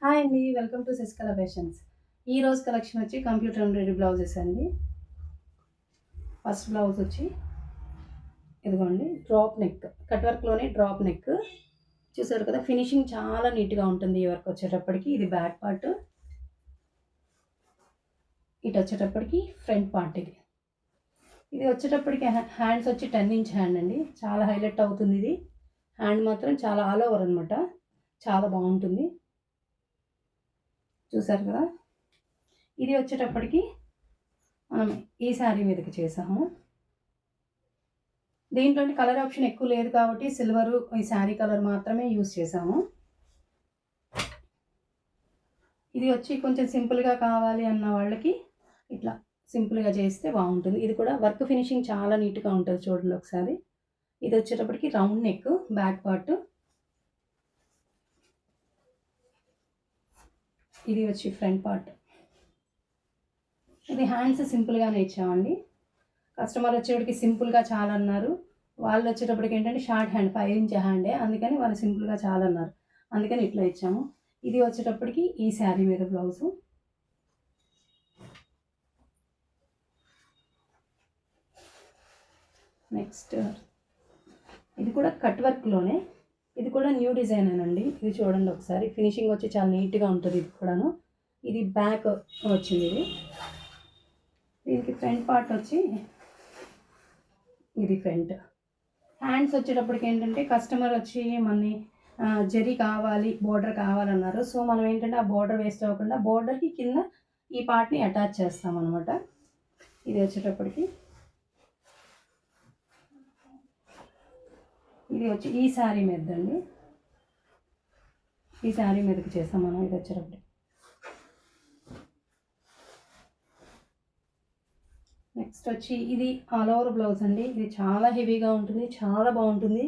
Hi అండి. Welcome to Sasikala Fashions. ఈరోజు collection వచ్చి కంప్యూటర్ ఎంబ్రాయిడరీ బ్లౌజెస్ అండి. ఫస్ట్ బ్లౌజ్ వచ్చి ఇదిగోండి డ్రాప్ నెక్, కట్ వర్క్లోనే డ్రాప్ నెక్ చూసారు కదా. ఫినిషింగ్ చాలా నీట్గా ఉంటుంది ఈ వర్క్ వచ్చేటప్పటికి. ఇది బ్యాక్ పార్ట్, ఇటు వచ్చేటప్పటికి ఫ్రంట్ పార్ట్. ఇది వచ్చేటప్పటికి హ్యాండ్స్ వచ్చి 10 ఇంచ్ హ్యాండ్ అండి. చాలా హైలైట్ అవుతుంది ఇది. హ్యాండ్ మాత్రం చాలా ఆల్ ఓవర్ అనమాట, చాలా బాగుంటుంది. చూసారు కదా. ఇది వచ్చేటప్పటికి మనం ఈ శారీ మీదకి చేసాము. దీంట్లోని కలర్ ఆప్షన్ ఎక్కువ లేదు కాబట్టి సిల్వరు ఈ శారీ కలర్ మాత్రమే యూస్ చేసాము. ఇది వచ్చి కొంచెం సింపుల్గా కావాలి అన్న వాళ్ళకి ఇట్లా సింపుల్గా చేస్తే బాగుంటుంది. ఇది కూడా వర్క్ ఫినిషింగ్ చాలా నీట్గా ఉంటుంది, చూడండి ఒకసారి. ఇది వచ్చేటప్పటికి రౌండ్ నెక్, బ్యాక్ పార్ట్. ఇది వచ్చి ఫ్రంట్ పార్ట్. ఇది హ్యాండ్స్ సింపుల్గానే ఇచ్చామండి. కస్టమర్ వచ్చేటప్పటికి సింపుల్గా చాలా అన్నారు. వాళ్ళు వచ్చేటప్పటికి ఏంటంటే షార్ట్ హ్యాండ్, 5 ఇంచ్ హ్యాండే, అందుకని వాళ్ళు సింపుల్గా చాలా అన్నారు, అందుకని ఇట్లా ఇచ్చాము. ఇది వచ్చేటప్పటికి ఈ శారీ మీద బ్లౌజు. నెక్స్ట్ ఇది కూడా కట్ వర్క్లోనే, ఇది కూడా న్యూ డిజైన్ అండి. ఇది చూడండి ఒకసారి, ఫినిషింగ్ వచ్చి చాలా నీట్గా ఉంటుంది. ఇది కూడాను ఇది బ్యాక్ వచ్చింది. దీనికి ఫ్రంట్ పార్ట్ వచ్చి ఇది ఫ్రంట్. హ్యాండ్స్ వచ్చేటప్పటికి ఏంటంటే కస్టమర్ వచ్చి మనని జరీ కావాలి, బోర్డర్ కావాలన్నారు. సో మనం ఏంటంటే ఆ బోర్డర్ వేస్ట్ అవ్వకుండా బోర్డర్కి కింద ఈ పార్ట్ని అటాచ్ చేస్తాం అనమాట. ఇది వచ్చేటప్పటికి ఇది వచ్చి ఈ శారీ మీద అండి, ఈ శారీ మీదకి చేస్తాం మనం. ఇది వచ్చేటప్పటికి నెక్స్ట్ వచ్చి ఇది ఆల్ ఓవర్ బ్లౌజ్ అండి. ఇది చాలా హెవీగా ఉంటుంది, చాలా బాగుంటుంది.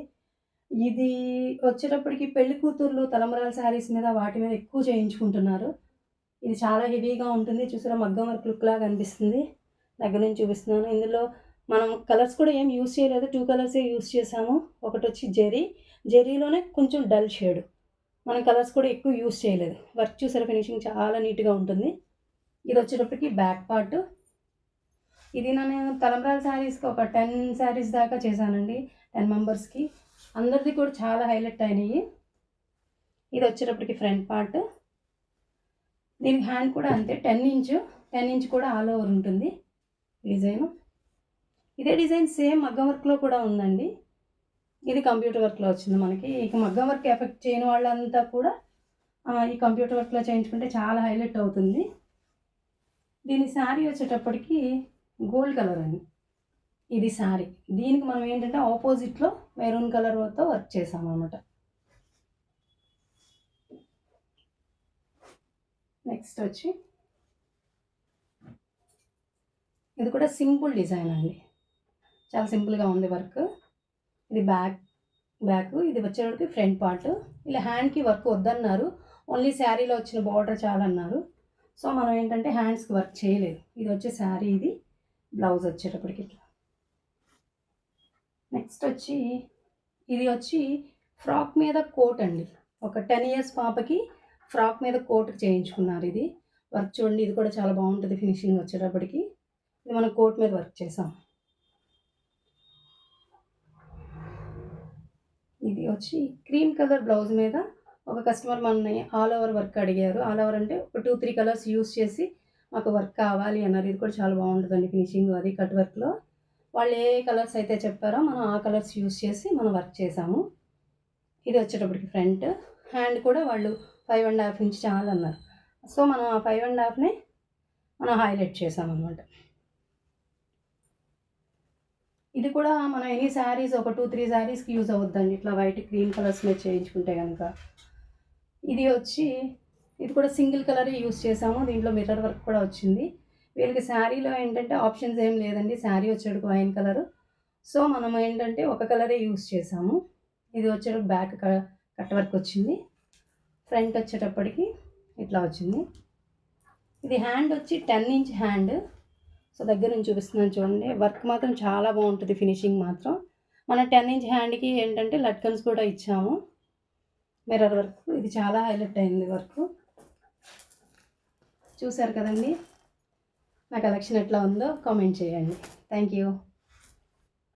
ఇది వచ్చేటప్పటికి పెళ్లి కూతుర్లు తలంబ్రాల శారీస్ మీద వాటి మీద ఎక్కువ చేయించుకుంటున్నారు. ఇది చాలా హెవీగా ఉంటుంది. చూసారా, మగ్గం వర్క్ లుక్ లాగా అనిపిస్తుంది. దగ్గర నుంచి చూపిస్తున్నాను. ఇందులో మనం కలర్స్ కూడా ఏం యూస్ చేయలేదు, 2 కలర్సే యూస్ చేసాము. ఒకటి వచ్చి జెరీలోనే కొంచెం డల్ షేడ్. మనం కలర్స్ కూడా ఎక్కువ యూస్ చేయలేదు. వర్క్ చూసారా, ఫినిషింగ్ చాలా నీట్గా ఉంటుంది. ఇది వచ్చేటప్పటికి బ్యాక్ పార్ట్. ఇది నేను తలంబ్రాల శారీస్కి ఒక 10 శారీస్ దాకా చేశానండి, 10 మెంబర్స్కి. అందరిది కూడా చాలా హైలైట్ అయినాయి. ఇది వచ్చేటప్పటికి ఫ్రంట్ పార్ట్. దీనికి హ్యాండ్ కూడా అంతే, 10 ఇంచ్ కూడా ఆల్ ఓవర్ ఉంటుంది డిజైన్. ఇదే డిజైన్ సేమ్ మగ్గం వర్క్లో కూడా ఉందండి. ఇది కంప్యూటర్ వర్క్లో వచ్చింది మనకి. ఇక మగ్గం వర్క్ ఎఫెక్ట్ చేయని వాళ్ళంతా కూడా ఈ కంప్యూటర్ వర్క్లో చేయించుకుంటే చాలా హైలైట్ అవుతుంది. దీని శారీ వచ్చేటప్పటికి గోల్డ్ కలర్ అండి. ఇది శారీ. దీనికి మనం ఏంటంటే ఆపోజిట్లో మెరూన్ కలర్తో వర్క్ చేసామన్నమాట. నెక్స్ట్ వచ్చి ఇది కూడా సింపుల్ డిజైన్ అండి, చాలా సింపుల్గా ఉంది వర్క్. ఇది బ్యాక్. ఇది వచ్చేటప్పటికి ఫ్రంట్ పార్ట్. ఇలా హ్యాండ్కి వర్క్ వద్దన్నారు, ఓన్లీ శారీలో వచ్చిన బార్డర్ చాలన్నారు. సో మనం ఏంటంటే హ్యాండ్స్కి వర్క్ చేయలేదు. ఇది వచ్చే శారీ, ఇది బ్లౌజ్ వచ్చేటప్పటికి ఇట్లా. నెక్స్ట్ వచ్చి ఇది వచ్చి ఫ్రాక్ మీద కోట్ అండి. ఒక 10 ఇయర్స్ పాపకి ఫ్రాక్ మీద కోట్ చేయించుకున్నారు. ఇది వర్క్ చూడండి, ఇది కూడా చాలా బాగుంటుంది ఫినిషింగ్ వచ్చేటప్పటికి. ఇది మనం కోట్ మీద వర్క్ చేసాం. ఇది వచ్చి క్రీమ్ కలర్ బ్లౌజ్ మీద ఒక కస్టమర్ మనని ఆల్ ఓవర్ వర్క్ అడిగారు. ఆల్ ఓవర్ అంటే ఒక 2-3 కలర్స్ యూస్ చేసి మాకు వర్క్ కావాలి అన్నారు. ఇది కూడా చాలా బాగుంటుందండి ఫినిషింగ్. అది కట్ వర్క్లో వాళ్ళు ఏ కలర్స్ అయితే చెప్పారో మనం ఆ కలర్స్ యూస్ చేసి మనం వర్క్ చేసాము. ఇది వచ్చేటప్పటికి ఫ్రంట్. హ్యాండ్ కూడా వాళ్ళు 5.5 ఇంచ్ చాలు అన్నారు. సో మనం ఆ 5.5ని మనం హైలైట్ చేసామన్నమాట. ఇది కూడా మనం ఎనీ శారీస్ ఒక 2-3 శారీస్కి యూజ్ అవుద్దండి, ఇట్లా వైట్ క్రీమ్ కలర్స్ మీద చేయించుకుంటే కనుక. ఇది వచ్చి ఇది కూడా సింగిల్ కలరే యూజ్ చేసాము. దీంట్లో మిర్రర్ వర్క్ కూడా వచ్చింది. వీళ్ళకి శారీలో ఏంటంటే ఆప్షన్స్ ఏం లేదండి. శారీ వచ్చేటప్పుడు వైన్ కలరు, సో మనం ఏంటంటే ఒక కలరే యూజ్ చేసాము. ఇది వచ్చేటప్పుడు బ్యాక్ కట్ వర్క్ వచ్చింది. ఫ్రంట్ వచ్చేటప్పటికి ఇట్లా వచ్చింది. ఇది హ్యాండ్ వచ్చి 10 ఇంచ్ హ్యాండ్. సో దగ్గర నుంచి చూపిస్తున్నాను చూడండి. వర్క్ మాత్రం చాలా బాగుంటుంది, ఫినిషింగ్ మాత్రం. మన 10 ఇంచ్ హ్యాండ్కి ఏంటంటే లట్కన్స్ కూడా ఇచ్చాము, మిర్రర్ వర్క్. ఇది చాలా హైలైట్ అయింది వర్క్. చూసారు కదండి. నా కలెక్షన్ ఎట్లా ఉందో కామెంట్ చేయండి. Thank you.